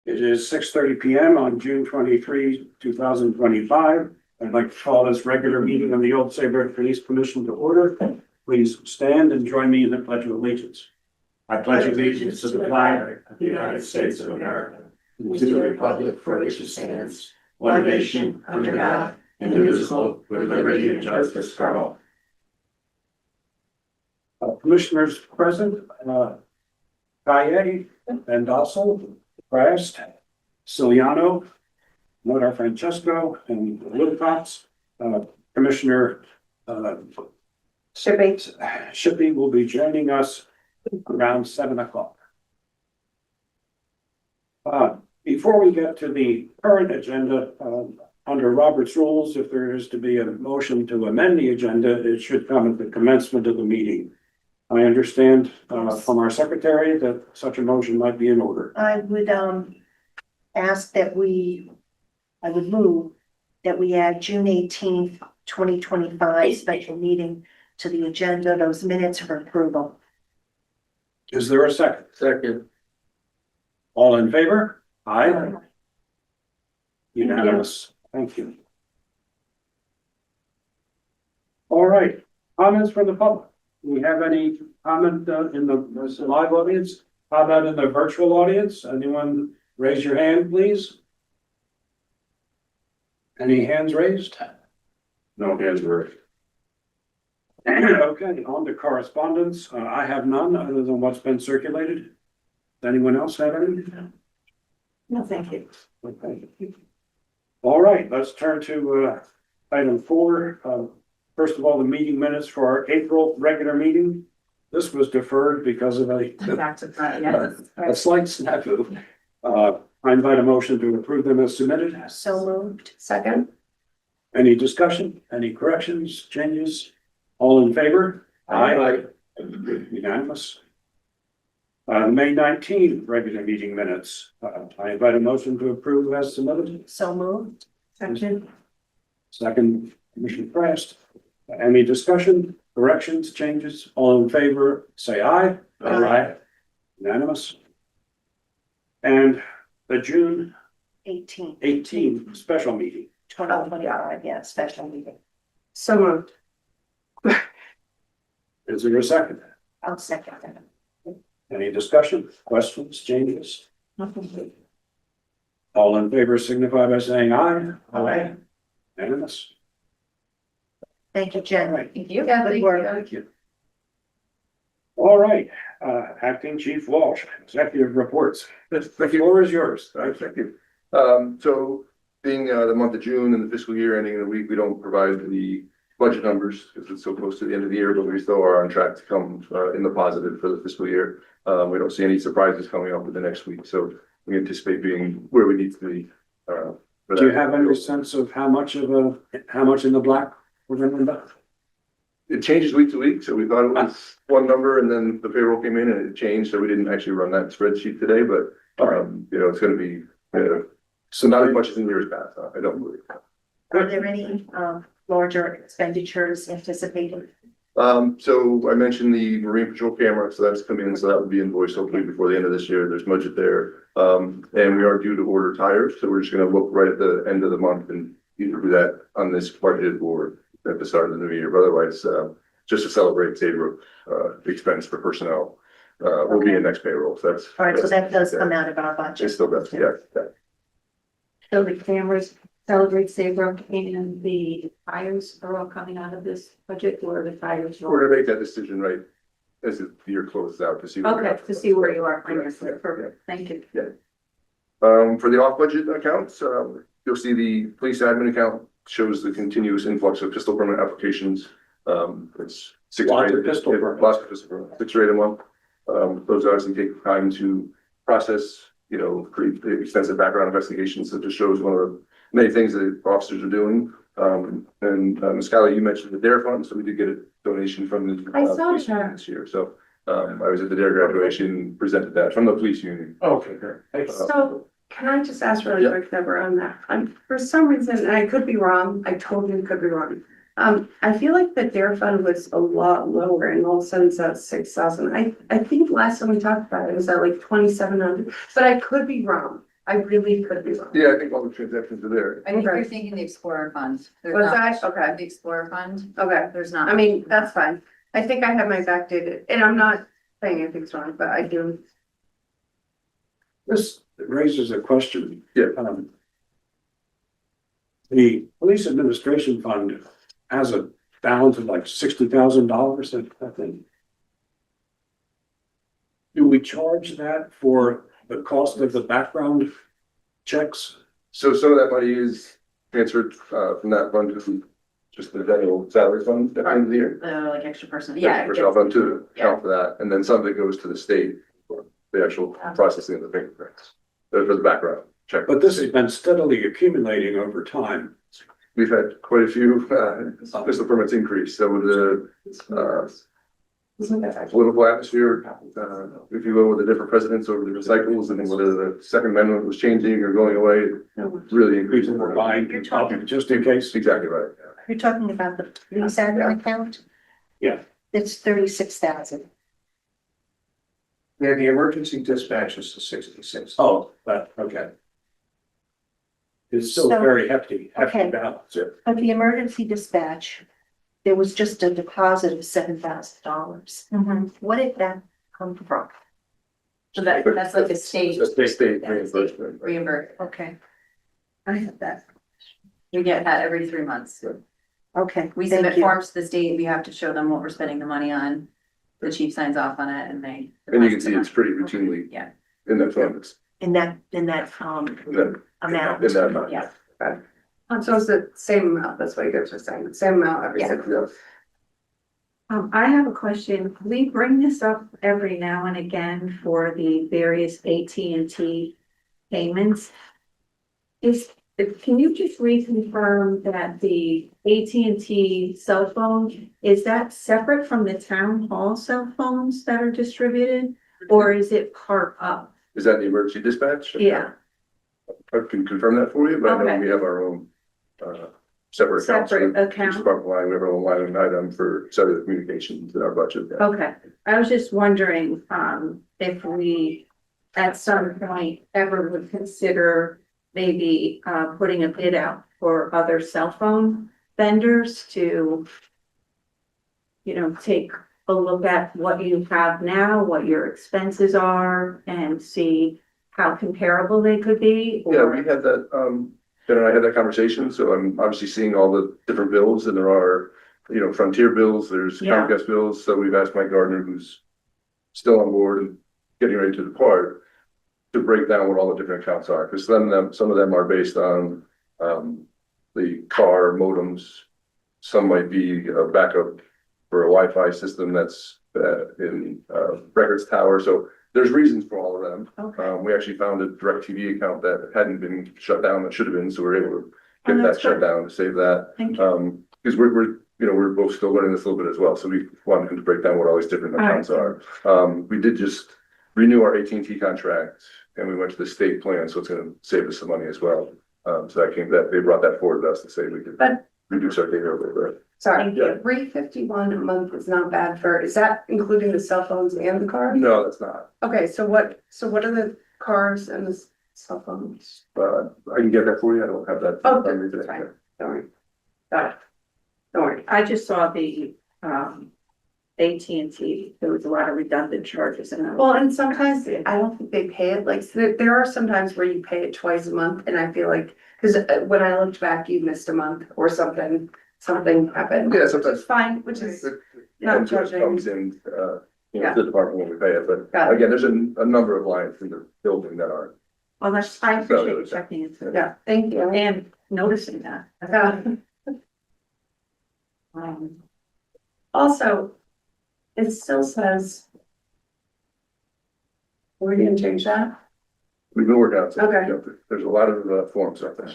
It is 6:30 PM on June 23, 2025. I'd like to call this regular meeting of the Old Saybrook Police Commission to order. Please stand and join me in the Pledge of Allegiance. I pledge allegiance to the flag of the United States of America and to the republic for which it stands, one nation, under God, indivisible, with liberty and justice for all. Commissioners present, Kaye, Vendassel, Christ, Ciliano, Nora Francesco, and Wilcox. Commissioner Shippey will be joining us around 7 o'clock. Before we get to the current agenda, under Robert's rules, if there is to be a motion to amend the agenda, it should come at the commencement of the meeting. I understand from our secretary that such a motion might be in order. I would ask that I would move that we add June 18th, 2025 special meeting to the agenda, those minutes for approval. Is there a second? Second. All in favor? Aye. Unanimous. Thank you. All right, comments from the public. Do we have any comment in the live audience? How about in the virtual audience? Anyone raise your hand, please? Any hands raised? No hands raised. Okay, on to correspondence. I have none other than what's been circulated. Does anyone else have any? No, thank you. Okay. All right, let's turn to item 4. First of all, the meeting minutes for our April regular meeting. This was deferred because of a slight snafu. I invite a motion to approve them as submitted. So moved. Second. Any discussion? Any corrections, changes? All in favor? Aye. Unanimous. May 19th regular meeting minutes. I invite a motion to approve as submitted. So moved. Second. Second, Commissioner Crest. Any discussion, corrections, changes? All in favor, say aye. Aye. Unanimous. And the June 18th, special meeting. 2025, yeah, special meeting. So moved. Is there a second? I'll second that. Any discussion, questions, changes? Nothing. All in favor signify by saying aye. Aye. Unanimous. Thank you, Jen. Right. Thank you. Good work. Thank you. All right, Acting Chief Walsh, executive reports. Yes, The thank you. floor is yours. Thank you. So being the month of June and the fiscal year ending in a week, we don't provide the budget numbers because it's so close to the end of the year, but we still are on track to come in the positive for the fiscal year. We don't see any surprises coming up in the next week, so we anticipate being where we need to be. Do you have any sense of how much in the black we're going to end up? It changes week to week, so we thought it was one number and then the payroll came in and it changed, so we didn't actually run that spreadsheet today, but it's going to be so not as much as in years past. I don't believe. Are there any larger expenditures anticipated? So I mentioned the Marine Patrol camera, so that's coming in, so that would be invoiced hopefully before the end of this year. There's budget there. And we are due to order tires, so we're just gonna look right at the end of the month and either do that on this budget or at the start of the new year. But otherwise, just to celebrate Saybrook, expense for personnel, will be in next payroll. So that's All right, so that does yeah. come out of our It budget. still does, yeah. So the cameras celebrate Saybrook and the tires are all coming out of this budget, or the tires? We're gonna make that decision right as the year closes out to see. what we Okay, have. to see where you are. Yeah. Perfect, thank you. For the off-budget accounts, you'll see the police admin account shows the continuous influx of pistol permit applications. It's Lots of pistol permits. Lots of pistol permits, 6 or 8 a month. Those obviously take time to process, pretty extensive background investigations. That just shows one of the many things that officers are doing. Ms. Callie, you mentioned the DARE fund, so we did get a donation from the I saw police that. union this year. So I was at the DARE graduation, presented that from the police union. Okay, great. So can I just ask really Yeah. quick, Deborah, on that? For some reason, and I could be wrong, I totally could be wrong. I feel like the DARE fund was a lot lower and all of a sudden it's at 6,000. I think last time we talked about it was at like 2,700, but I could be wrong. I really could be wrong. Yeah, I think all the transactions are there. I think Okay. you're thinking the Explorer Fund. There's Was not that? Okay, the Explorer Fund, okay. there's not. I mean, that's fine. I think I have my backdated, and I'm not saying anything's wrong, but I do. This raises a question. Yeah. The police administration fund has a balance of like $60,000, I think. Do we charge that for the cost of the background checks? So some of that money is transferred, from that fund to just the general salary fund at the end of the year. Like extra person, Yeah. yeah. Personnel fund to account for that, and then some of it goes to the state for the actual processing of the fingerprints. For the background check. But this has been steadily accumulating over time. We've had quite a few, official permits increase, so with the, political atmosphere, if you will, with the different presidents over the recycles and whether the Second Amendment was changing or going away, really increased. People were buying just in case. Exactly right. You're talking about the police admin account? Yeah. It's 36,000. Yeah, the emergency dispatch is the 66. Oh, but, okay. It's still So- very hefty Okay. balance. But the emergency dispatch, there was just a deposit of $7,000. What did that come from? So that's like a state That's the state reimbursement. reimbursement. Okay. I have that. We get that every 3 months. Okay. We thank submit you. forms to the state, we have to show them what we're spending the money on. The chief signs off on it and they. And you can see deposit it's the pretty money. routinely Yeah. in that fund. It's In that in that, amount. in that amount. Yeah. So it's the same amount, that's what you guys are saying, the same amount every Yeah. 6 months. I have a question. We bring this up every now and again for the various AT&T payments. Can you just reconfirm that the AT&T cell phone, is that separate from the town hall cell phones that are distributed? Or is it part of? Is that the emergency dispatch? Yeah, I can confirm that for you, but I know Okay. we have our own, separate accounts. Separate for account. each department line. We have our own line item for cellular communications in our budget. Yeah. okay. I was just wondering, if we at some point ever would consider maybe, putting a bid out for other cell phone vendors to, take a look at what you have now, what your expenses are, and see how comparable they could be, Yeah, or, we had that, Jen and I had that conversation, so I'm obviously seeing all the different bills, and there are, Frontier bills, there's Yeah. Comcast bills, so we've asked Mike Gardner, who's still on board and getting ready to depart, to break down what all the different accounts are, because some of them are based on, the car modems. Some might be a backup for a Wi-Fi system that's, in, Records Tower, so there's reasons for all of them. okay. We actually found a DirecTV account that hadn't been shut down, that should have been, so we're able to Oh, get that that's shut good. down to save that. Thank you. Because we're both still learning this a little bit as well, so we wanted to break down what all these different All right. accounts are. We did just renew our AT&T contract, and we went to the state plan, so it's gonna save us some money as well. So they brought that forward to us to say we could But- reduce our data a little bit. Sorry, Thank you. 351 a month is not bad is that including the cell phones and the cars? No, that's not. Okay, so what are the cars and the cell phones? I can get that for you. I don't have that. Oh, on me that's today. fine. Don't worry. Got it. Don't worry. I just saw the, AT&T, there was a lot of redundant charges in it. Well, and sometimes I don't think they pay it, like, so there are some times where you pay it twice a month, and I feel like, because when I looked back, you missed a month or something happened. Yeah, Which sometimes. is fine, which is, It not comes judging. in, Yeah. the department when we pay it, but Got it. again, there's a number of lines in the building that are. Well, I appreciate you checking into it yeah, thank you. and noticing that. Also, it still says. We're gonna change that? We've been working on. Okay. There's a lot of forms out there.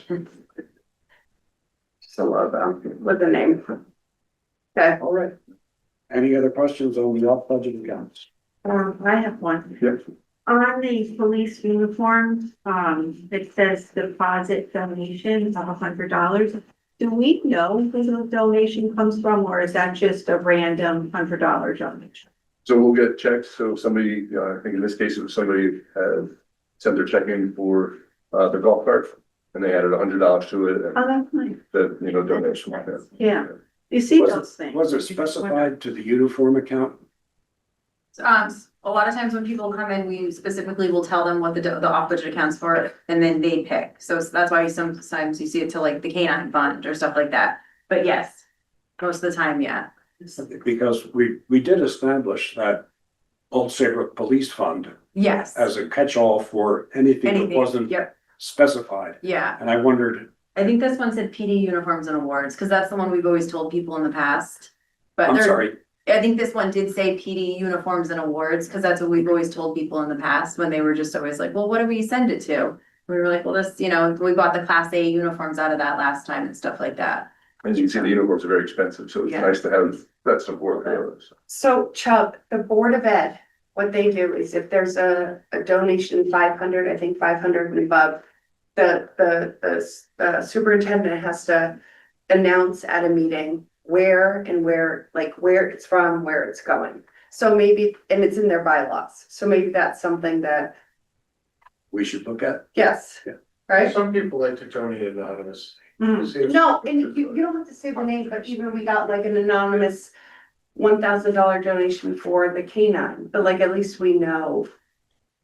Just a logo with the name. Okay, All right. Any other questions on the off-budget accounts? I have one. Yeah. On the police uniform, it says deposit donation of $100. Do we know who the donation comes from, or is that just a random $100 donation? So we'll get checks. So somebody, I think in this case, it was somebody had sent their check in for their golf cart, and they added $100 to it, and Oh, that's nice. the, donation. Yeah, you see those things. Was it specified to the uniform account? A lot of times when people come in, we specifically will tell them what the off-budget accounts for, and then they pick. So that's why sometimes you see it to like the canine fund or stuff like that. But yes, most of the time, yeah. Because we did establish that Old Saybrook Police Fund Yes. as a catch-all for anything that Anything, wasn't yep, specified. yeah. And I wondered, I think this one said PD uniforms and awards, because that's the one we've always told people in the past. But I'm there, sorry, I think this one did say PD uniforms and awards, because that's what we've always told people in the past, when they were just always like, well, what do we send it to? We were like, well, this, we bought the Class A uniforms out of that last time and stuff like that. As you can see, the uniforms are very expensive, so it's Yeah. nice to have that support there. So Chubb, the Board of Ed, what they do is if there's a donation, 500, I think 500 and above, the superintendent has to announce at a meeting where it's from, where it's going. So maybe, and it's in their bylaws, so maybe that's something that, we should look at. yes, Yeah. right? Some people like to donate anonymous. Mm. No, and you don't have to say the name, but even we got like an anonymous $1,000 donation for the canine, but like at least we know.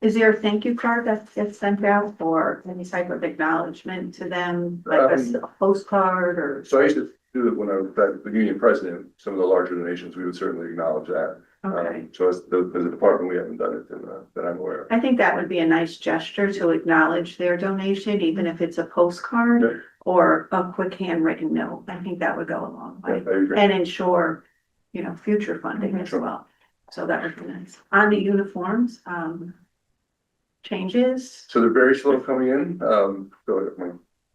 Is there a thank you card that gets sent out or any type of acknowledgement to them, like a postcard or? So I used to do it when I was the union president, some of the larger donations, we would certainly acknowledge that. Okay, So as a department, we haven't done it that I'm aware of. I think that would be a nice gesture to acknowledge their donation, even if it's a postcard Yeah. or a quick handwritten note. I think that would go a long Yeah, I way agree. and ensure, future funding as Sure. well. So that would be nice. On the uniforms, changes. So they're very slow coming in. So my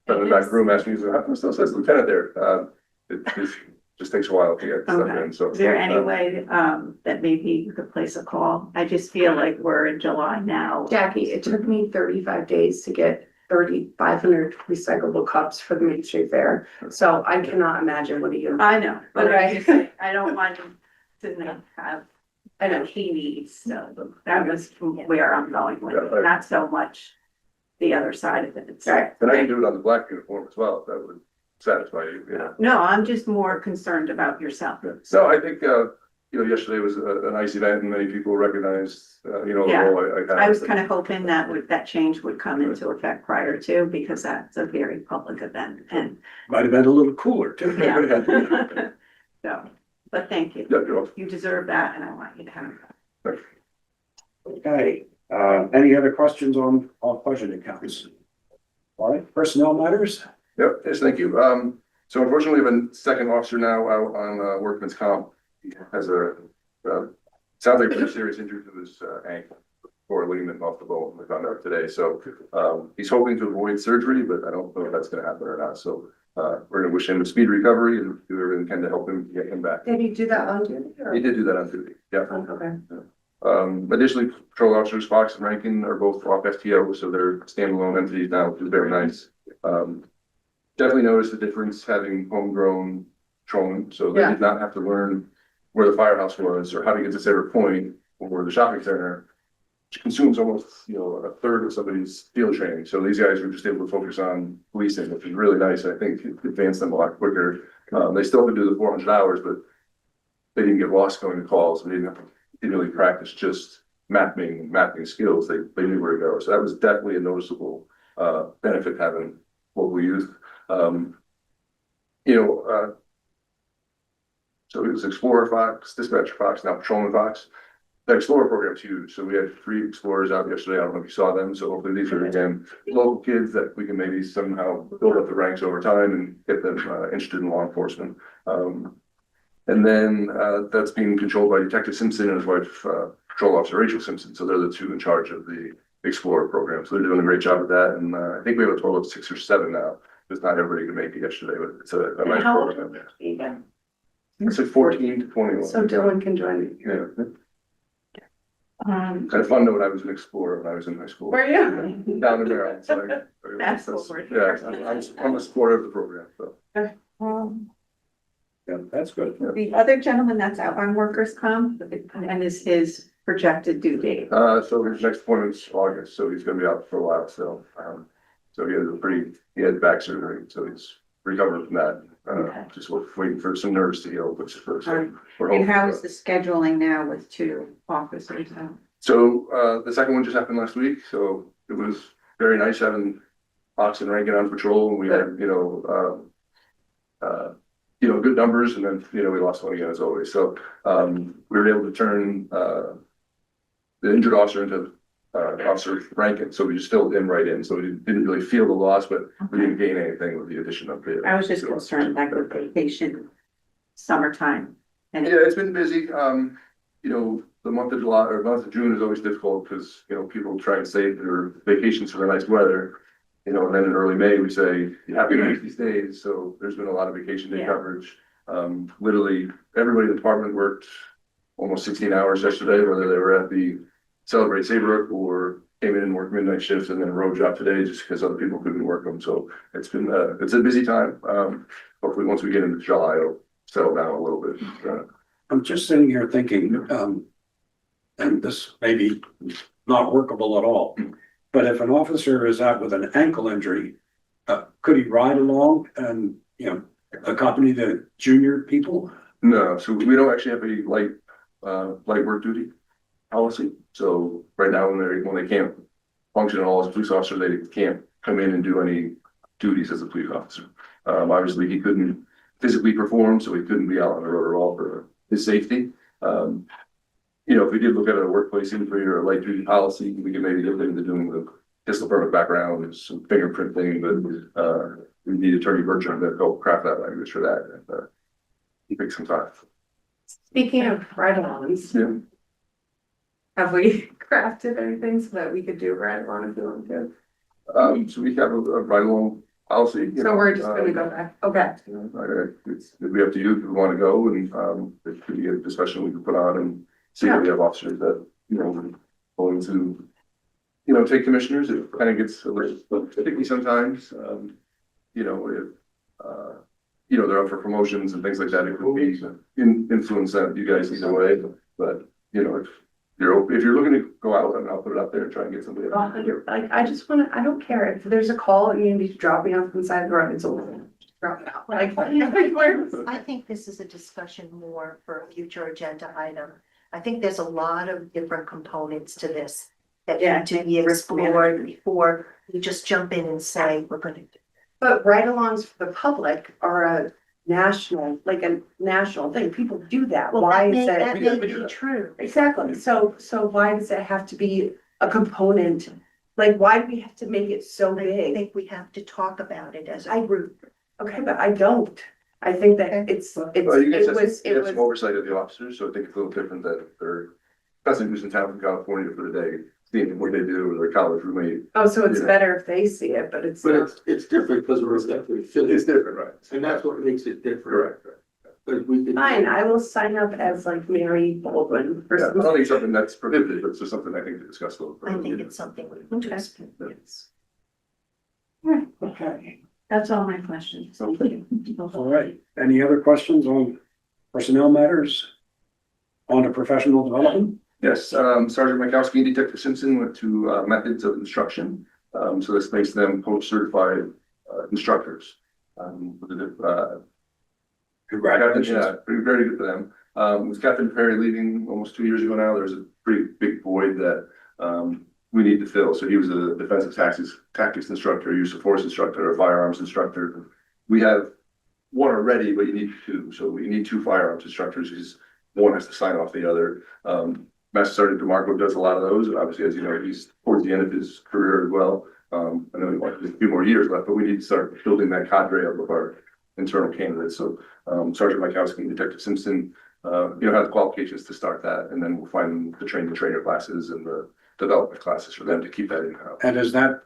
friend in the back room asked me, how come it still says lieutenant there? It just takes a while to get stuff Okay. in, so. Is there any way, that maybe you could place a call? I just feel like we're in July now. Jackie, it took me 35 days to get 3,500 recyclable cups for the Main Street Fair. So I cannot imagine what a uniform. I know, but I Okay. just, I don't want him to not have, I know he needs, so that was where I'm going with Yeah, it, right. not so much the other side of it. It's- Right. And I can do it on the black uniform as well, if that would satisfy you. No, I'm just more concerned about yourself. So I think, yesterday was a nice event and many people recognized, the Yeah. role I have. I was kind of hoping that change would come into effect prior to, because that's a very public event and, Might have been a little cooler too. yeah. So, but thank you. Yeah, you're welcome. You deserve that and I want you to have that. Okay, any other questions on all budget accounts? All right, personnel matters? Yep, yes, thank you. So unfortunately, we have a second officer now out on workman's comp. He has sounds like a pretty serious injury to his ankle or ligament off the bone. We found out today. So he's hoping to avoid surgery, but I don't know if that's going to happen or not. So we're going to wish him a speedy recovery and do everything we can to help him get him back. Did you do that on duty or? He did do that on duty. Yeah. Okay. Additionally, patrol officers Fox and Rankin are both off FTO, so they're standalone entities now, which is very nice. Definitely noticed the difference having homegrown patrolmen, so they did not have to learn where the firehouse was or how to get to Saybrook Point or the shopping center, which consumes almost, a third of somebody's field training. So these guys were just able to focus on policing, which is really nice. I think it advanced them a lot quicker. They still have to do the 400 hours, but they didn't get lost going to calls. They didn't really practice just mapping skills. They knew where to go. So that was definitely a noticeable benefit having local youth. So it was Explorer Fox, Dispatcher Fox, now Patrolman Fox. The Explorer program's huge. So we had 3 Explorers out yesterday. I don't know if you saw them. So hopefully these are again local kids that we can maybe somehow build up the ranks over time and get them interested in law enforcement. And then that's being controlled by Detective Simpson and his wife, Patrol Officer Rachel Simpson. So they're the 2 in charge of the Explorer program. So they're doing a great job with that. And I think we have a total of 6 or 7 now. Just not everybody can make it yesterday, but it's a nice How old program. are you again? It's like 14 to 21. So Dylan can join me. Yeah, kind of fun though, when I was an Explorer when I was in high school. Were you? Down in Maryland, so That's what we're yeah, here. I'm a supporter of the program, so. Yeah, that's good. The other gentleman that's out on workers' comp, and is his projected due date. So his next appointment's August, so he's gonna be out for a while, so, So he had back surgery, so he's recovered from that. Okay. Just waiting for some nerves to heal, which is first. Alright. We're And hoping how for is that. the scheduling now with two officers? So, the second one just happened last week, so it was very nice having Fox and Rankin on patrol, and we had, good numbers, and then, we lost one again as always, so, we were able to turn, the injured officer into, Officer Rankin, so we just filled him right in, so we didn't really feel the loss, but we didn't gain anything with the addition of the. I was just concerned like with vacation, summertime. And Yeah, it's been busy. The month of July or month of June is always difficult because, people try and save their vacations for the nice weather. And then in early May, we say, you have to use these days. So there's been a lot of vacation day Yeah. coverage. Literally, everybody in the department worked almost 16 hours yesterday, whether they were at the Celebrate Saybrook or came in and worked midnight shifts and then a road job today just because other people couldn't work them. So it's been, it's a busy time. Hopefully, once we get into July, it'll settle down a little bit. I'm just sitting here thinking, and this may be not workable at all, but if an officer is out with an ankle injury, could he ride along and, accompany the junior people? No, so we don't actually have a light work duty policy. So right now, when they can't function at all as a police officer, they can't come in and do any duties as a police officer. Obviously, he couldn't physically perform, so he couldn't be out on the road at all for his safety. If we did look at a workplace injury or a light duty policy, we could maybe look into doing the pistol permit background, and some fingerprinting, but we need Attorney Bertram to help craft that language for that. And it takes some time. Speaking of ride-alongs, Yeah. have we crafted anything so that we could do ride-along if we want to? So we have a ride-along policy. So we're just gonna go back, okay. It'd be up to you if you want to go, and it could be a discussion we could put on and see if we have officers that, willing to, take commissioners. It kind of gets a little sticky sometimes, if, they're up for promotions and things like that. It could be influence that you guys either way, but, if you're looking to go out, and I'll put it out there and try and get somebody. I just wanna, I don't care if there's a call and you need to drop me off inside the road, it's over. Drop it out, I think this is a discussion more for a future agenda item. I think there's a lot of different components to this that Yeah. need to be explored before we just jump in and say, we're gonna do. But ride-alongs for the public are a national thing, people do that, Well, why that is may, that we may do be that. true. Exactly, so why does it have to be a component? Like, why do we have to make it so I big? think we have to talk about it as a group. Okay, but I don't, I think that it's, Well, you guys have some it was, oversight of the officers, so I think it's a little different that they're, especially who's in town from California for the day, seeing what they do with their college roommate. oh, so it's Yeah. better if they see it, but it's But not. it's different because we're definitely fitting, It's different, right? and that's what makes it different. Correct. But we can. Fine, I will sign up as like Mary Baldwin for Yeah, I some. don't think it's something that's prohibited, but it's just something I think to discuss a little I further. think it's something we can just. Okay, That's all my questions. all right. Any other questions on personnel matters? On to professional development? Yes, Sergeant Mikowski and Detective Simpson went to methods of instruction. So this makes them post-certified instructors. Congratulations. Yeah, very good for them. With Captain Perry leaving almost 2 years ago now, there's a pretty big void that we need to fill. So he was a defensive tactics instructor, use of force instructor, a firearms instructor. We have one already, but you need two. So you need two firearms instructors because one has to sign off the other. Master Sergeant DeMarco does a lot of those, and obviously, as you know, he's towards the end of his career as well. I know he wants a few more years left, but we need to start building that cadre up of our internal candidates. So Sergeant Mikowski and Detective Simpson, have the qualifications to start that, and then we'll find the trainer classes and the development classes for them to keep that in-house. And is that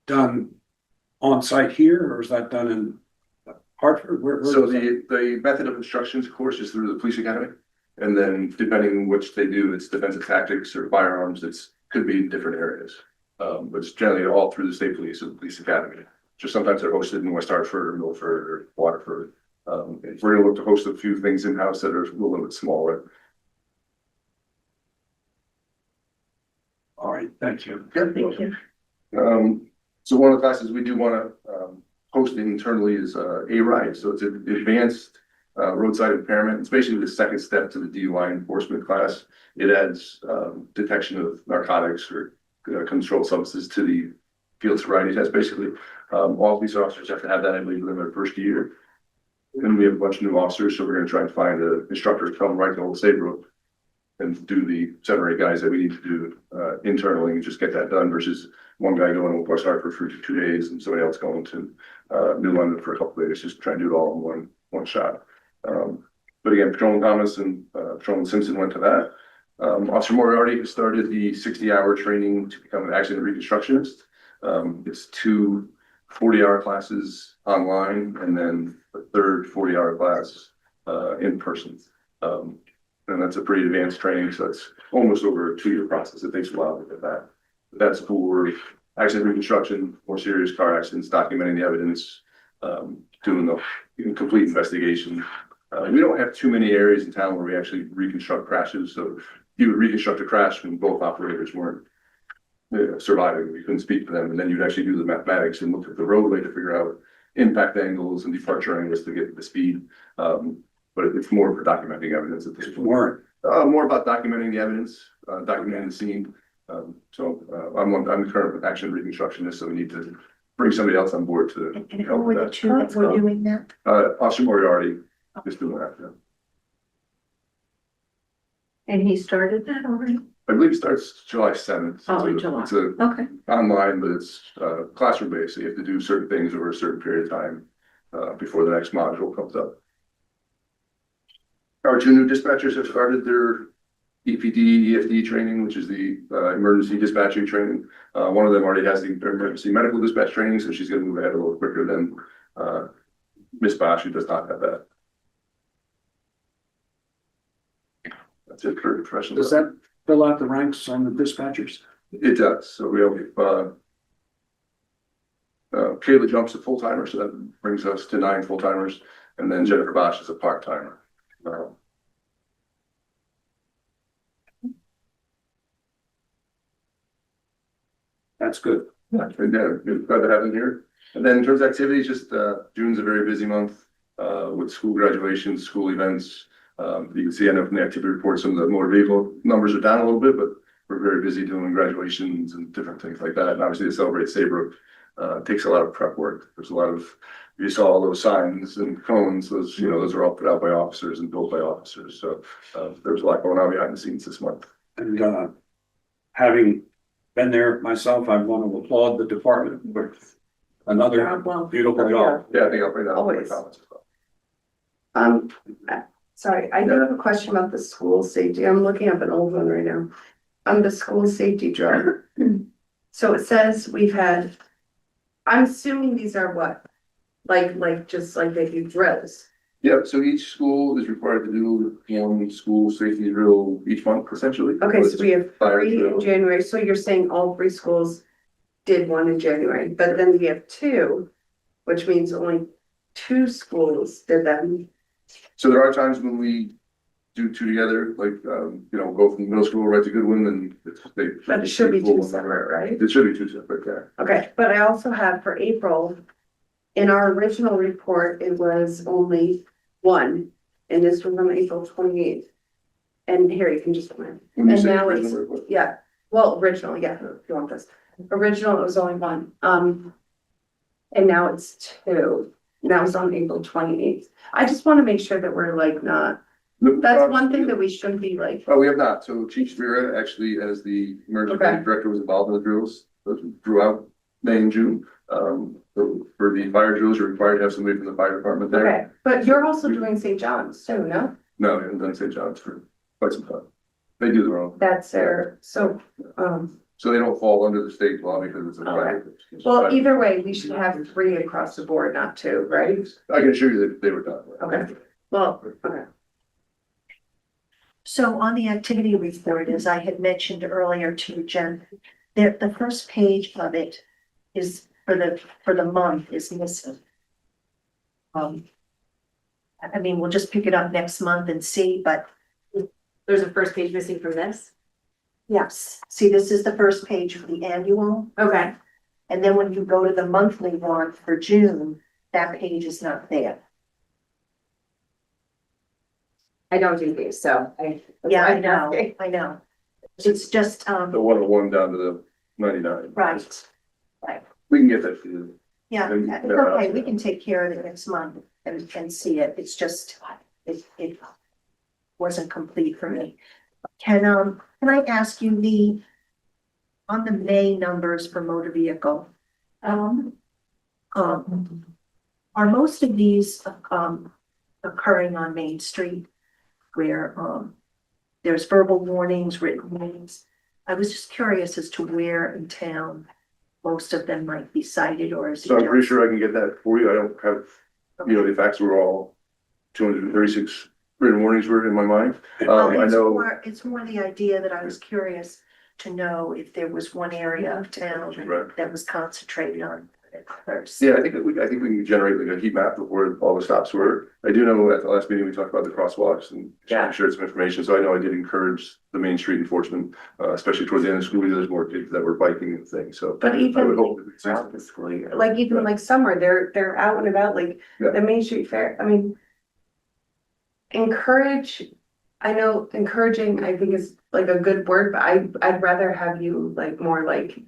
done on site here, or is that done in Hartford? Where So is that? the method of instructions course is through the police academy. And then depending on which they do, it's defensive tactics or firearms, could be in different areas. But it's generally all through the state police and police academy. Just sometimes they're hosted in West Hartford or Milford or Waterford. We're gonna look to host a few things in-house that are a little bit smaller. All right, thank you. Thank you. So one of the classes we do want to host internally is A-RIDE. So it's an advanced roadside impairment. It's basically the second step to the DUI enforcement class. It adds detection of narcotics or controlled substances to the field sobriety test. Basically, all police officers have to have that, I believe, within their first year. And we have a bunch of new officers, so we're going to try and find an instructor to come right to Old Saybrook and do the 7 or 8 guys that we need to do internally and just get that done versus one guy going to West Hartford for 2 days and somebody else going to New London for a couple of days, just try and do it all in one shot. But again, Patrolman Thomas and Patrolman Simpson went to that. Officer Moriarty has started the 60-hour training to become an accident reconstructionist. It's 2 40-hour classes online and then a third 40-hour class in person. And that's a pretty advanced training, so it's almost over a 2-year process. It takes a while to get that. That's for accident reconstruction, more serious car accidents, documenting the evidence, doing the complete investigation. We don't have too many areas in town where we actually reconstruct crashes. So you would reconstruct a crash when both operators weren't surviving. We couldn't speak to them. And then you'd actually do the mathematics and look at the roadway to figure out impact angles and departure angles to get the speed. But it's more for documenting evidence at this point. More about documenting the evidence, documenting the scene. I'm the current action reconstructionist, so we need to bring somebody else on board to And who help were with the that. 2 that were doing that? Officer Moriarty is doing that. Yeah. And he started that already? I believe it starts July 7th. Oh, in July. It's a Okay. online, but it's classroom based. So you have to do certain things over a certain period of time before the next module comes up. Our 2 new dispatchers have started their EPD, EFD training, which is the emergency dispatching training. One of them already has the emergency medical dispatch training, so she's going to move ahead a little quicker than Miss Bosch, who does not have that. That's it for professional. Does that fill out the ranks on the dispatchers? It does. So we have Kayla jumps to full timer, so that brings us to 9 full timers, and then Jennifer Bosch is a part timer. That's good. Yeah, glad to have them here. And then in terms of activities, just June's a very busy month with school graduations, school events. You can see, I know from the activity report, some of the motor vehicle numbers are down a little bit, but we're very busy doing graduations and different things like that. And obviously to celebrate Saybrook takes a lot of prep work. There's a lot of, you saw all those signs and cones, those, those are all put out by officers and built by officers. So there's a lot going on behind the scenes this month. And having been there myself, I want to applaud the department for another beautiful job. Yeah, I think I'll bring that up in my Always. comments as well. Sorry, I do have a question about the school safety. I'm looking up an old one right now. On the school safety drill. So it says we've had, I'm assuming these are what? Just like they do drills. Yeah, so each school is required to do one school safety drill each month, essentially. Okay, so we have Fire 3 in drill. January. So you're saying all 3 schools did 1 in January, but then we have 2, which means only 2 schools did them. So there are times when we do 2 together, like, go from middle school right to Goodwin and But it should be 2 separate, right? It should be 2 separate, yeah. Okay, but I also have for April, in our original report, it was only 1, and this was on April 28th. And here, you can just come in. When you And say now original it's, report. yeah, well, original, yeah, if you want this. Original, it was only 1, and now it's 2. That was on April 28th. I just want to make sure that we're like not, that's one thing that we shouldn't be like. Oh, we have not. So Chief Spira actually, as the emergency Okay. director, was involved in the drills throughout May and June. For the fire drills, you're required to have somebody from the fire department there. Okay, but you're also doing St. John's too, no? No, I haven't done St. John's for quite some time. They do their own. That's their, so, So they don't fall under the state law because it's a private. well, either way, we should have 3 across the board, not 2, right? I can assure you that they were done. Okay, well, okay. So on the activity report, as I had mentioned earlier to Jen, the first page of it is for the month is missing. I mean, we'll just pick it up next month and see, but There's a first page missing from this. yes, see, this is the first page for the annual. Okay. And then when you go to the monthly one for June, that page is not there. I don't do these, so I. Yeah, I know. It's just, The 101 down to the 99. right, We can get that for you. yeah, Then it's they're okay, out. we can take care of it next month and see it, it's just, it wasn't complete for me. Can I ask you on the May numbers for motor vehicle, are most of these, occurring on Main Street? Where, there's verbal warnings, written warnings? I was just curious as to where in town most of them might be cited, or is it So I'm pretty just- sure I can get that for you. I don't have, the facts were all 236 written warnings were in my mind. Well, I know, It's more the idea that I was curious to know if there was one area of town right. that was concentrated on it first. Yeah, I think we can generate like a heat map of where all the stops were. I do know at the last meeting, we talked about the crosswalks and shared some information. So I know I did encourage the Main Street enforcement, especially towards the end of the school year, there's more kids that were biking and things, so. But I would even hope. throughout the school year, like even like summer, they're out and about, like Yeah. the Main Street Fair, I mean. Encourage, I know encouraging, I think is like a good word, but I'd rather have you like more like.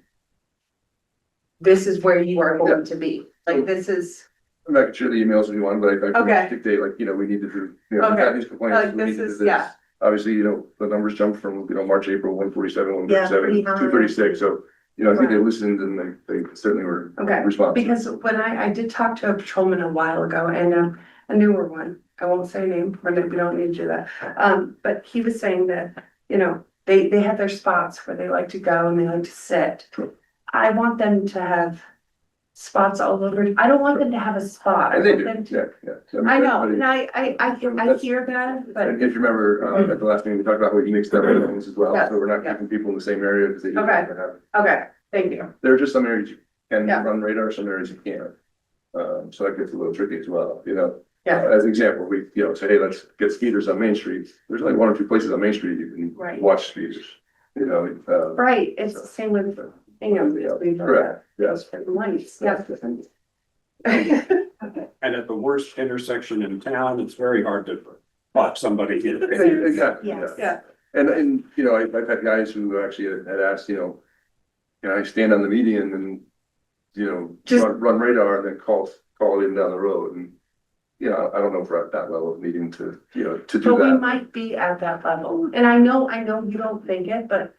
This is where you are going to be, like this is, I'm not sure the emails if you want, but I Okay. can dictate like, we need to do, we've got Okay. these complaints, Like, we need this to do is- this. yeah. Obviously, the numbers jumped from, March, April, 147, Yeah, 137, pretty high. 236, so, I think they Right. listened and they certainly were okay. responsive. Because when I did talk to a patrolman a while ago and a newer one, I won't say name, we don't need to do that. But he was saying that, they have their spots where they like to go and they like to sit. I want them to have spots all over. I don't want them to have a spot. And they want do, them to- yeah. mean, I know, everybody- and I hear that, but, And if you remember, at the last meeting, we talked about how we mixed up things as well, Yes, so we're not yeah. keeping people in the same area because they do Okay. have. okay, thank you. There are just some areas you can Yeah. run radar, some areas you can't. So that gets a little tricky as well, Yeah. As an example, we, say, hey, let's get speeders on Main Street. There's like one or two places on Main Street you can Right. watch speeders, Right, it's the same with, correct, yes. lights, yeah. And at the worst intersection in town, it's very hard to spot somebody in. Exactly, Yes. yeah. And, I've had guys who actually had asked, can I stand on the median and, Just- run radar and then call it in down the road and, I don't know if we're at that level of needing to, to do But we that. might be at that level, and I know you don't think it, but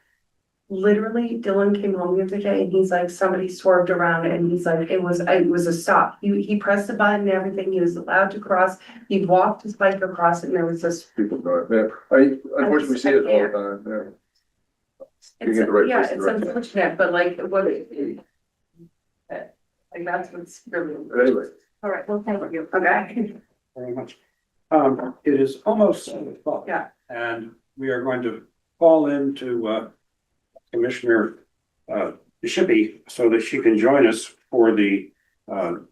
literally Dylan came home the other day and he's like, somebody swerved around and he's like, it was a stop. He pressed the button and everything, he was allowed to cross, he walked his bike across and there was this. People go, yeah, unfortunately, we see it all the time, yeah. Being at the right place at It's the right time. unfortunate, but like, like that's what's really, But anyway, All right, well, thank you. okay, Very much. It is almost 7:00. Yeah. And we are going to call into, Commissioner, Shippey so that she can join us for the,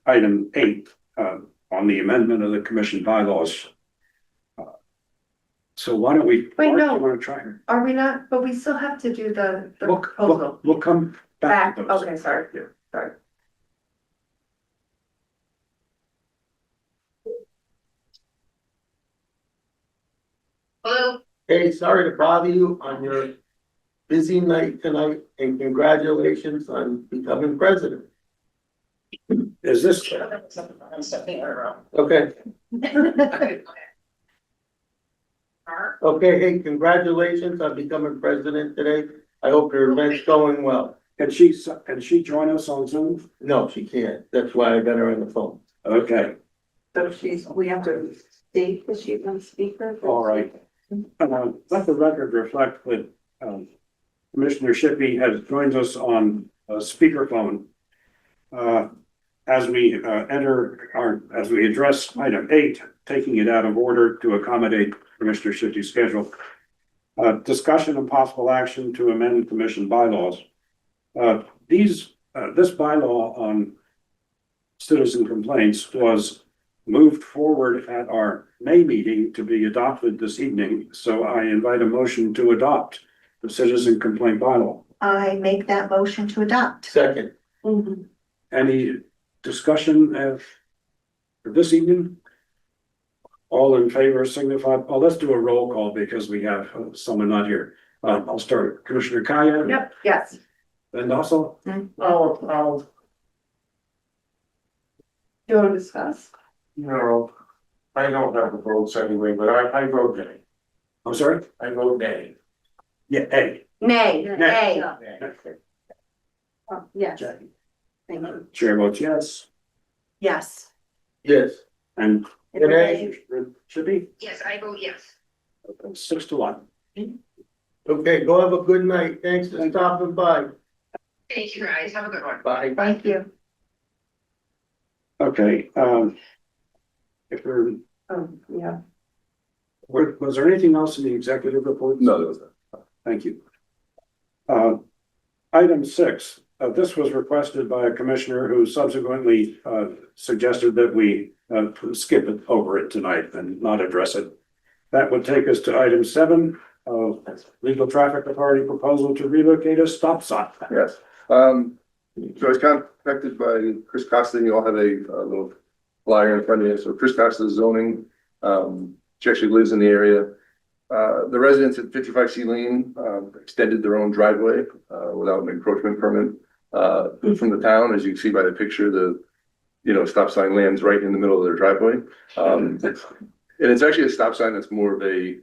item 8, on the amendment of the commission bylaws. So why don't we? Wait, Mark, no. you wanna try her? are we not, but we still have to do the proposal. We'll come back to those. Okay, sorry, Yeah. sorry. Hey, sorry to bother you on your busy night tonight, and congratulations on becoming president. Is this, Okay, okay, hey, congratulations on becoming president today. I hope your event's going well. can she join us on Zoom? No, she can't. That's why I got her on the phone. Okay, So we have to state that she's on speaker. all right. Let the record reflect that, Commissioner Shippey has joined us on speakerphone. As we as we address item 8, taking it out of order to accommodate Commissioner Shippey's schedule. Discussion and possible action to amend commission bylaws. This bylaw on citizen complaints was moved forward at our May meeting to be adopted this evening. So I invite a motion to adopt the citizen complaint bylaw. I make that motion to adopt. Second, Any discussion for this evening? All in favor signify, oh, let's do a roll call because we have someone not here. I'll start. Commissioner Kaya. Yep, yes. And also, I'll, Do you want to discuss? no, I don't have the votes anyway, but I vote nay. I'm sorry? I vote nay. Yeah, A. Nay, Nay. Yes. Chair votes yes. Yes. Yes. And Nay. should be Yes, I vote yes. 6-1. Okay, go have a good night. Thanks for stopping by. Thank you, guys. Have a good one. Bye. Thank you. Okay, if there, Yeah. was there anything else in the executive report? No, there was not. Thank you. Item 6, this was requested by a commissioner who subsequently suggested that we skip it over it tonight and not address it. That would take us to item 7, legal traffic authority proposal to relocate a stop sign. Yes. So I was contacted by Chris Costa, you all have a little flyer in front of you. So Chris Costa is zoning, she actually lives in the area. The residents at 55C Lane, extended their own driveway, without an encroachment permit, from the town. As you can see by the picture, the, stop sign lands right in the middle of their driveway. And it's actually a stop sign that's more of a,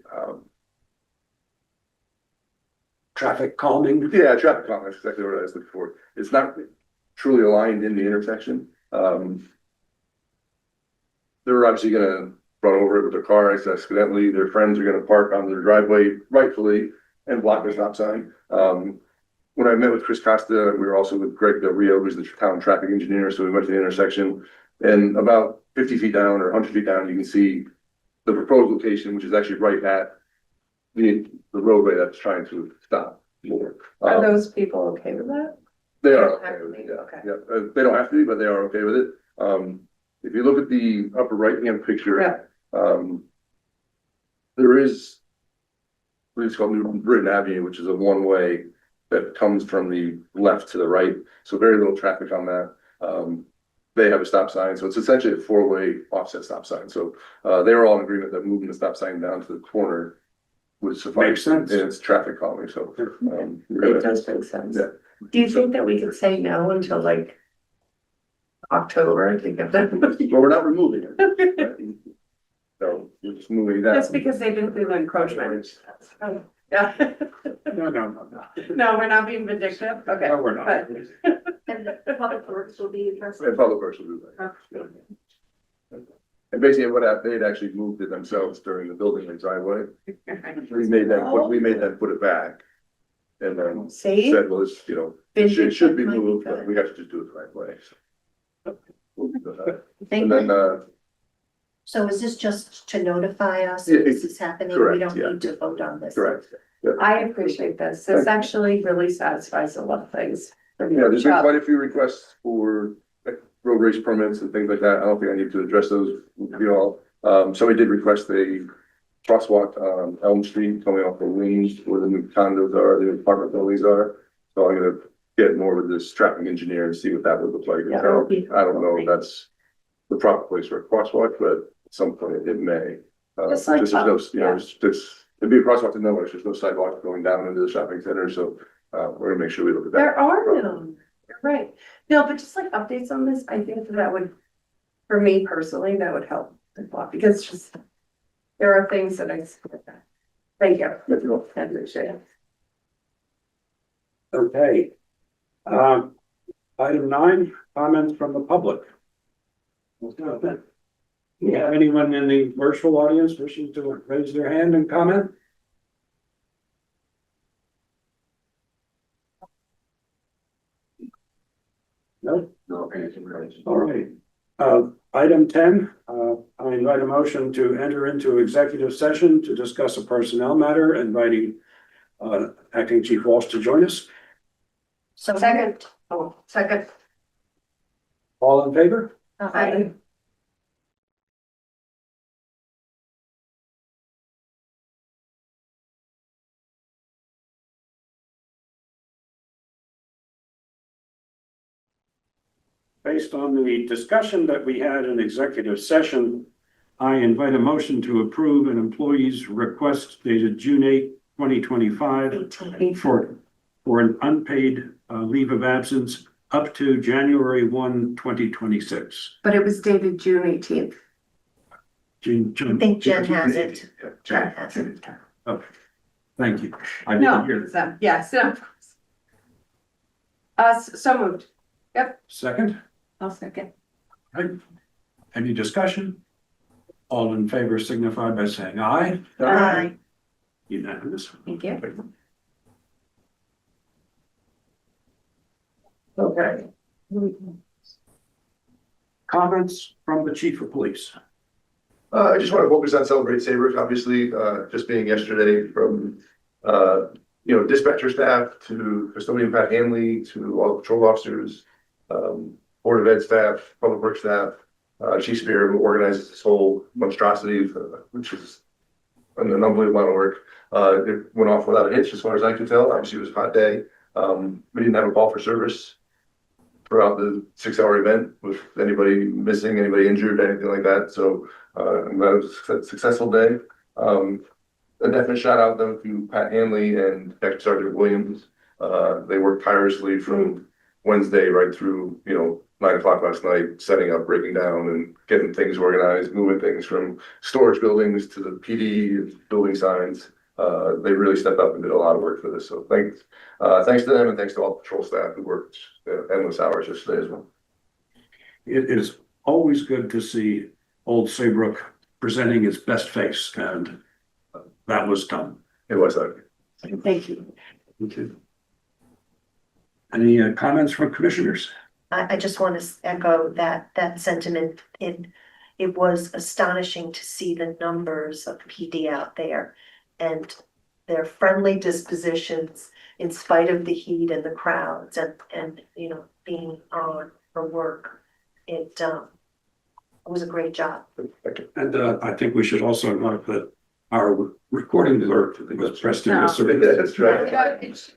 Traffic calming. yeah, traffic calming, that's exactly what I was looking for. It's not truly aligned in the intersection. They're obviously gonna run over it with their car accidentally. Their friends are gonna park on their driveway rightfully and block the stop sign. When I met with Chris Costa, we were also with Greg Del Rio, who's the town traffic engineer. So we went to the intersection, and about 50 feet down or 100 feet down, you can see the proposed location, which is actually right at the roadway that's trying to stop. Are those people okay with that? They are Don't okay have to with it, be, yeah, okay. yeah. They don't have to be, but they are okay with it. If you look at the upper right-hand picture, there is what is called New Britain Avenue, which is a one-way that comes from the left to the right. So very little traffic on that. They have a stop sign, so it's essentially a four-way offset stop sign. So they were all in agreement that moving the stop sign down to the corner would suffice. Makes sense. And it's traffic calming, so. It does make sense. Yeah. Do you think that we could say no until like October to get them? But we're not removing it. Right? So we're just moving that. That's because they didn't do the encroachment. Oh, yeah. No. No, we're not being vindictive. Okay. No, we're not. But- And the public works will be addressed. And public works will do that. Yeah. And basically what they had actually moved it themselves during the building and driveway. We made them put it back. And then See? said, well, it's, it should be moved, but we have to just do it the right way. So we'll do that. And then, So is this just to notify us Yeah, that this is happening? We correct, don't yeah. need to vote on this. correct. I appreciate this. This actually really satisfies a lot of things. from Yeah, your there's been job. quite a few requests for like, road race permits and things like that. I don't think I need to address those with you all. Somebody did request a crosswalk on Elm Street coming off the wings where the new condos are, the apartment buildings are. So I'm gonna get more with this traffic engineer and see what that would look like. Yeah, So, that would be I don't know if helpful. that's the proper place for a crosswalk, but at some point it may. Just like, there's no, yeah. it'd be a crosswalk to nowhere. There's no sidewalk going down into the shopping center. So we're gonna make sure we look at that. There are none. You're right. No, but just like updates on this, I think that would, for me personally, that would help a lot because just, there are things that I. Thank you. I appreciate it. Okay. Item 9, comments from the public. Yeah, anyone in the virtual audience wishing to raise their hand and comment? No? No, All right. Item 10, I invite a motion to enter into executive session to discuss a personnel matter, inviting Acting Chief Walsh to join us. So Second, second. All in favor? Aye. based on the discussion that we had in executive session, I invite a motion to approve an employee's request dated June 8, 2025 18. for an unpaid leave of absence up to January 1, 2026. But it was dated June 18th. I think Jen has it. Jen has it. Okay, thank you. I No, didn't hear. it's them. Yes, no. So moved. Second, I'll second. right? Any discussion? All in favor signify by saying aye. Aye. Unanimous. Thank you. Okay. Comments from the chief of police. I just want to focus on Celebrate Saybrook, obviously, just being yesterday from, dispatcher staff to custodian Pat Hanley, to all the patrol officers, Board of Ed staff, public works staff, Chief Spear, who organizes this whole monstrosity, which is an unbelievable amount of work. It went off without a hitch, as far as I could tell. Obviously, it was a hot day. We didn't have a call for service throughout the 6-hour event with anybody missing, anybody injured, anything like that. So I'm glad it was a successful day. A definite shout out though to Pat Hanley and Detective Sergeant Williams. They worked tirelessly from Wednesday right through, 9 o'clock last night, setting up, breaking down and getting things organized, moving things from storage buildings to the PD and building signs. They really stepped up and did a lot of work for this. So thanks to them, and thanks to all the patrol staff who worked endless hours yesterday as well. It is always good to see Old Saybrook presenting its best face, and that was done. It was that. Thank you. Thank you. Any comments from commissioners? I just want to echo that sentiment. It was astonishing to see the numbers of PD out there and their friendly dispositions in spite of the heat and the crowds and being on for work. It was a great job. And I think we should also note that our recording clerk was pressed into No. service. That's right.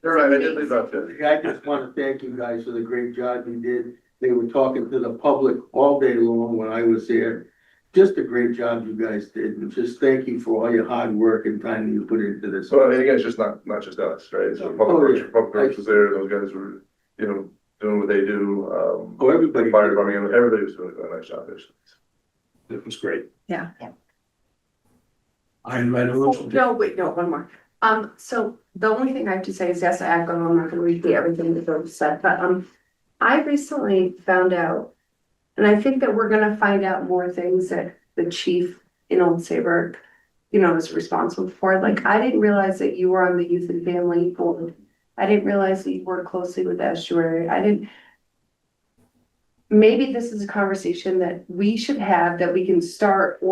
You're right, I did leave out there. I just want to thank you guys for the great job you did. They were talking to the public all day long when I was there. Just a great job you guys did, and just thank you for all your hard work and time you put into this. So again, it's just not just us, right? So public works was there, those guys were, doing what they do. Oh, everybody. Fire department, everybody was doing a nice job there. It was great. Yeah. I invite a motion. No, wait, no, one more. So the only thing I have to say is, yes, I echo, I'm not gonna repeat everything that Bill said, but, I recently found out, and I think that we're gonna find out more things that the chief in Old Saybrook, is responsible for. Like, I didn't realize that you were on the youth and family board. I didn't realize that you work closely with the estuary. Maybe this is a conversation that we should have, that we can start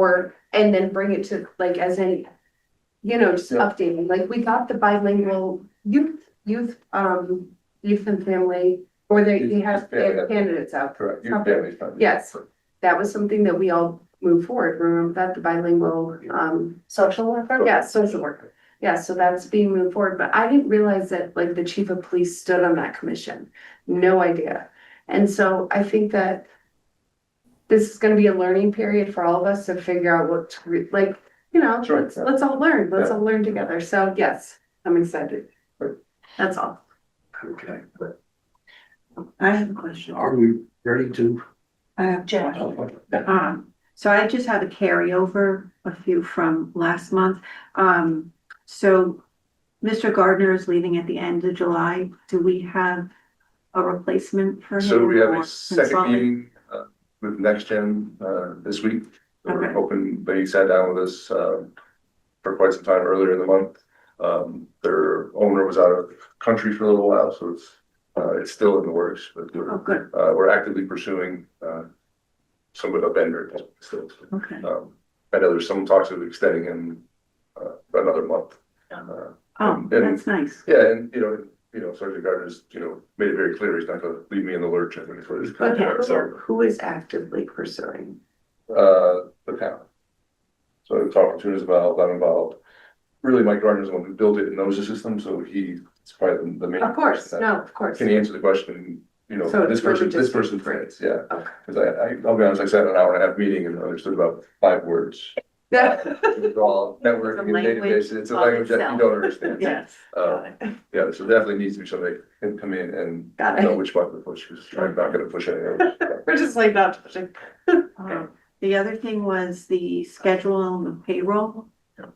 and then bring it to, like, as any, just Yeah. updating. Like, we got the bilingual youth and family, or they have candidates out. Correct. Your Okay. family's fine. Yes, that was something that we all moved forward. Remember that, the bilingual, Social worker? yeah, social worker. Yeah, so that's being moved forward, but I didn't realize that, like, the chief of police stood on that commission. No idea. And so I think that this is gonna be a learning period for all of us to figure out what to, Sure. let's all learn. Let's all learn together. So yes, I'm excited. That's all. Okay. I have a question. Are we ready to? I have a Jen. question. So I just had a carryover, a few from last month. So Mr. Gardner is leaving at the end of July. Do we have a replacement for him? So we have or a second consultant? meeting with Next Gen this week. So we're Okay. hoping they sat down with us for quite some time earlier in the month. Their owner was out of country for a little while, so it's still in the works, but Oh, good. we're actively pursuing some of a vendor still. Okay. I know there's some talks of extending him another month. Oh, and- that's nice. Yeah, and Sergeant Gardner's, made it very clear he's not gonna leave me in the lurch, I think, for this But contract, so, who is actively pursuing? the town. So the talk to is about, that involved, really Mike Gardner's the one who built it and knows the system, so he's probably the main. Of course, person that no, of course. Can he answer the question, you know, So this it's really person, this just person's phrase. friends, yeah. Okay. Cause I'll be honest, I sat an hour and a half meeting and understood about 5 words. It's all networking and language databases, it's a of language that you itself. don't understand. Yes. Yeah, so definitely needs to be somebody who can come in and Got know it. which button to push, because I'm not gonna push any of those. We're just like not touching. The other thing was the schedule and the payroll.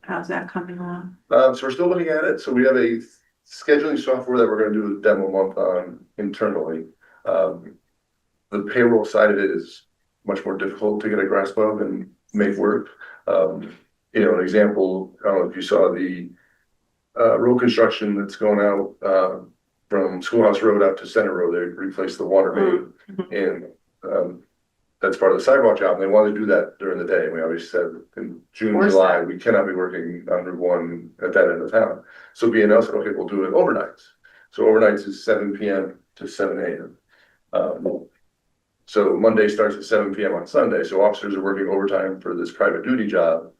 How's that coming along? So we're still looking at it, so we have a scheduling software that we're gonna do a demo month on internally. The payroll side of it is much more difficult to get a grasp of and make work. You know, an example, I don't know if you saw the road construction that's going out from Schoolhouse Road out to Center Road, they replaced the water main. And that's part of the sidewalk job, and they wanted to do that during the day. We always said in June, Where's July, we cannot be working on Route 1 at that end of town. So B&L said, okay, we'll do it overnights. So overnights is 7 PM to 7 AM. So Monday starts at 7 PM on Sunday, so officers are working overtime for this private duty job.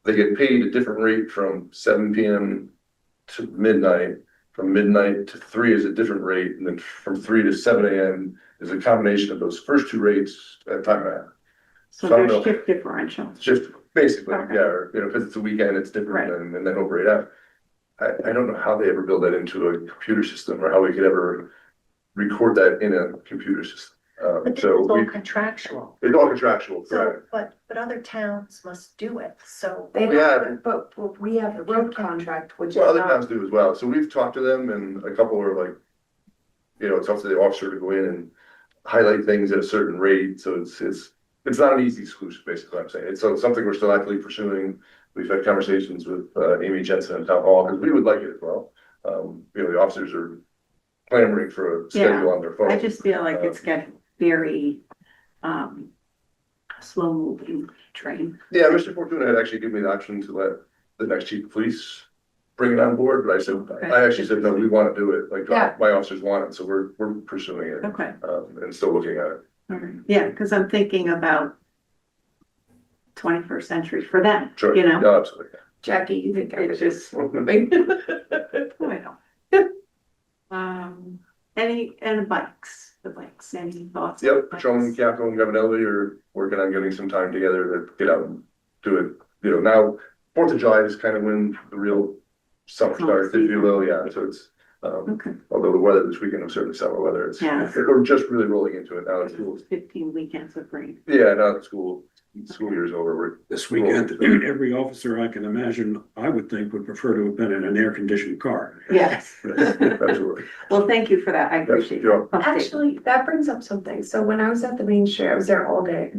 They get paid a different rate from 7 PM to midnight. From midnight to 3 is a different rate, and then from 3 to 7 AM is a combination of those first 2 rates at time and a half. So So I don't there's know. shift differential. Just basically, Okay. yeah, or, you know, because it's a weekend, it's different, Right. and then operate out. I don't know how they ever build that into a computer system, or how we could ever record that in a computer system. But this So is all we, contractual. it's all contractual, So, correct? but other towns must do it, so. They Yeah. have, but we have the road contract, which is Well, other not. towns do as well, so we've talked to them, and a couple are like, you know, it's up to the officer to go in and highlight things at a certain rate, so it's not an easy solution, basically what I'm saying. It's something we're still actively pursuing. We've had conversations with Amy Jensen and Town Hall, because we would like it as well. You know, the officers are clamoring for a schedule on their phone. I just feel like it's getting very, slow moving train. Yeah, Mr. Fortuna had actually given me the option to let the next chief of police bring it on board, but I actually said, no, we want to do it, like, Yeah. my officers want it, so we're pursuing it, Okay, and still looking at it. all right. Yeah, because I'm thinking about 21st century for them, Sure, you know? no, absolutely. Jackie, you think It's everything's just, moving? oh, I know. And the bikes, any thoughts? on Yep, Patrolman bikes? Capital and Governelli are working on getting some time together to get out and do it. You know, now, 4th of July is kind of when the real summer starts, if you will, yeah, so it's, Okay, although the weather this weekend was certainly summer weather, it's, Yeah. we're just really rolling into it now, it's cool. 15 weekends of rain. Yeah, now that school year's over, we're. This weekend, every officer I can imagine, I would think, would prefer to have been in an air-conditioned car. Yes. Absolutely. Well, thank you for that. I appreciate you're it. Actually, that brings up something. So when I was at the Main Street, I was there all day.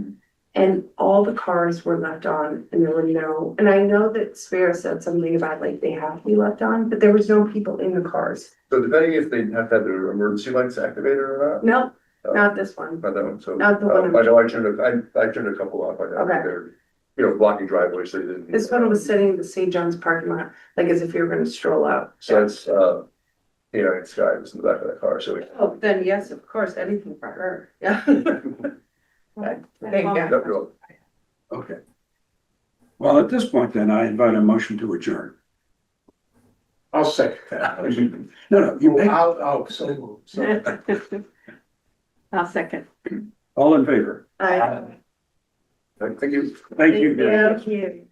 And all the cars were left on and there were no, and I know that Spiro said something about like they have to be left on, but there was no people in the cars. So depending if they have to have their emergency lights activated or No, not. not this one. Not that one, so. Not the one. I know I turned a couple off, I know, Okay. they're, you know, blocking driveways, so they didn't. This one was sitting in the St. John's parking lot, like as if you were gonna stroll out. So it's, you know, it's Sky was in the back of that car, so. Oh, then yes, of course, anything for her. Yeah. Okay, thank you. Yep, you're welcome. Okay. Well, at this point then, I invite a motion to adjourn. I'll second that. No, you make, So I'll second. all in favor? I- Thank you. Thank you. Thank you.